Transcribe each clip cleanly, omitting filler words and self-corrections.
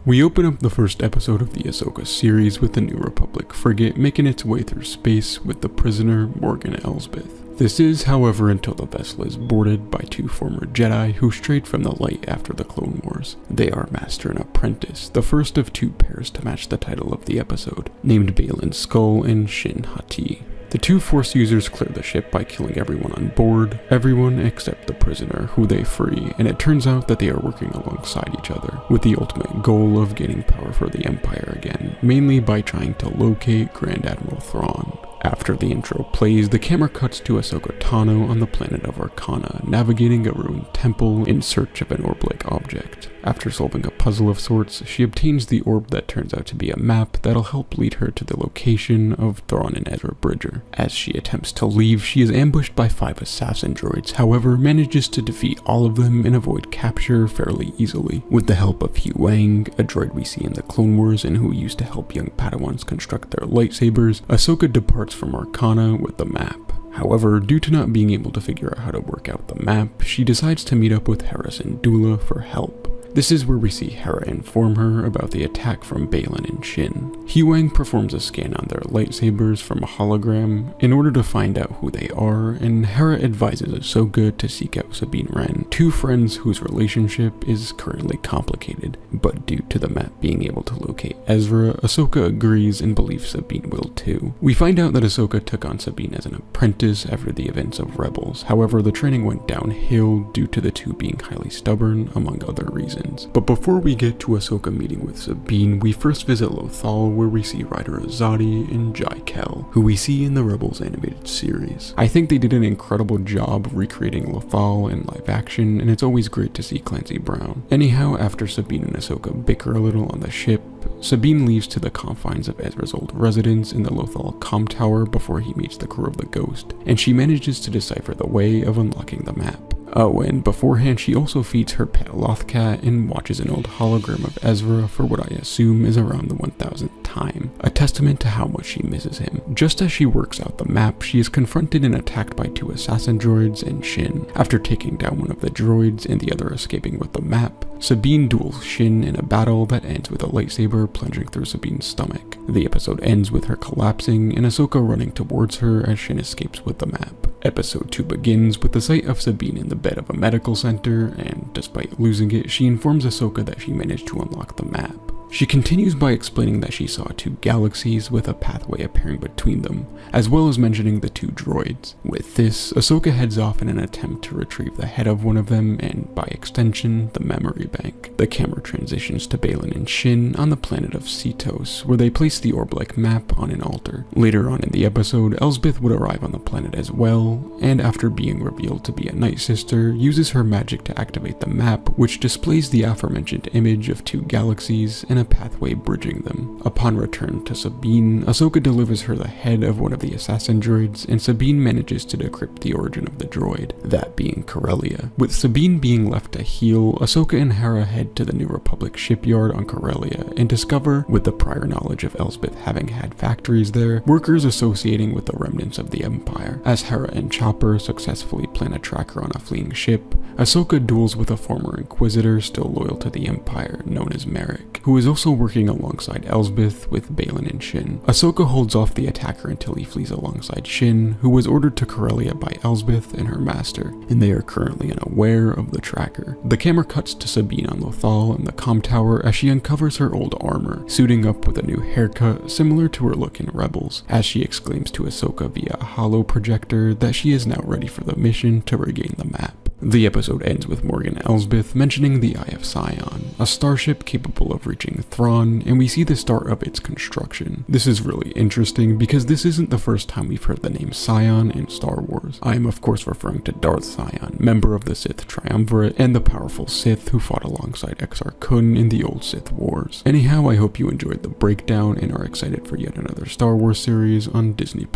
We open up the first episode of the Ahsoka series with the New Republic frigate making its way through space with the prisoner Morgan Elsbeth. This is, however, until the vessel is boarded by two former Jedi who strayed from the light after the Clone Wars. They are Master and Apprentice, the first of two pairs to match the title of the episode, named Baylan Skoll and Shin Hati. The two Force users clear the ship by killing everyone on board, everyone except the prisoner, who they free, and it turns out that they are working alongside each other, with the ultimate goal of gaining power for the Empire again, mainly by trying to locate Grand Admiral Thrawn. After the intro plays, the camera cuts to Ahsoka Tano on the planet of Arcana, navigating a ruined temple in search of an orb-like object. After solving a puzzle of sorts, she obtains the orb that turns out to be a map that'll help lead her to the location of Thrawn and Ezra Bridger. As she attempts to leave, she is ambushed by 5 assassin droids, however manages to defeat all of them and avoid capture fairly easily. With the help of Hugh Wang, a droid we see in the Clone Wars and who used to help young Padawans construct their lightsabers, Ahsoka departs from Arcana with the map. However, due to not being able to figure out how to work out the map, she decides to meet up with Hera Syndulla for help. This is where we see Hera inform her about the attack from Baylan and Shin. Hugh Wang performs a scan on their lightsabers from a hologram in order to find out who they are, and Hera advises Ahsoka to seek out Sabine Wren, two friends whose relationship is currently complicated, but due to the map being able to locate Ezra, Ahsoka agrees and believes Sabine will too. We find out that Ahsoka took on Sabine as an apprentice after the events of Rebels, however the training went downhill due to the two being highly stubborn, among other reasons. But before we get to Ahsoka meeting with Sabine, we first visit Lothal, where we see Ryder Azadi and Jai Kell, who we see in the Rebels animated series. I think they did an incredible job recreating Lothal in live action, and it's always great to see Clancy Brown. Anyhow, after Sabine and Ahsoka bicker a little on the ship, Sabine leaves to the confines of Ezra's old residence in the Lothal comm tower before he meets the crew of the Ghost, and she manages to decipher the way of unlocking the map. Oh, and beforehand she also feeds her pet Lothcat and watches an old hologram of Ezra for what I assume is around the 1000th time, a testament to how much she misses him. Just as she works out the map, she is confronted and attacked by 2 assassin droids and Shin. After taking down one of the droids and the other escaping with the map, Sabine duels Shin in a battle that ends with a lightsaber plunging through Sabine's stomach. The episode ends with her collapsing and Ahsoka running towards her as Shin escapes with the map. Episode 2 begins with the sight of Sabine in the bed of a medical center, and despite losing it, she informs Ahsoka that she managed to unlock the map. She continues by explaining that she saw 2 galaxies with a pathway appearing between them, as well as mentioning the 2 droids. With this, Ahsoka heads off in an attempt to retrieve the head of one of them and, by extension, the memory bank. The camera transitions to Baylan and Shin on the planet of Cetos, where they place the orb-like map on an altar. Later on in the episode, Elsbeth would arrive on the planet as well, and after being revealed to be a Night Sister, uses her magic to activate the map, which displays the aforementioned image of 2 galaxies and a pathway bridging them. Upon return to Sabine, Ahsoka delivers her the head of one of the assassin droids, and Sabine manages to decrypt the origin of the droid, that being Corellia. With Sabine being left to heal, Ahsoka and Hera head to the New Republic shipyard on Corellia and discover, with the prior knowledge of Elsbeth having had factories there, workers associating with the remnants of the Empire. As Hera and Chopper successfully plan a tracker on a fleeing ship, Ahsoka duels with a former Inquisitor still loyal to the Empire, known as Merrick, who is also working alongside Elsbeth with Baylan and Shin. Ahsoka holds off the attacker until he flees alongside Shin, who was ordered to Corellia by Elsbeth and her master, and they are currently unaware of the tracker. The camera cuts to Sabine on Lothal in the comm tower as she uncovers her old armor, suiting up with a new haircut similar to her look in Rebels, as she exclaims to Ahsoka via a holo projector that she is now ready for the mission to regain the map. The episode ends with Morgan Elsbeth mentioning the Eye of Sion, a starship capable of reaching Thrawn, and we see the start of its construction. This is really interesting because this isn't the first time we've heard the name Sion in Star Wars. I am of course referring to Darth Sion, member of the Sith Triumvirate and the powerful Sith who fought alongside Exar Kun in the old Sith Wars. Anyhow, I hope you enjoyed the breakdown and are excited for yet another Star Wars series on Disney+.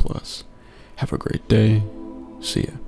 Have a great day. See ya.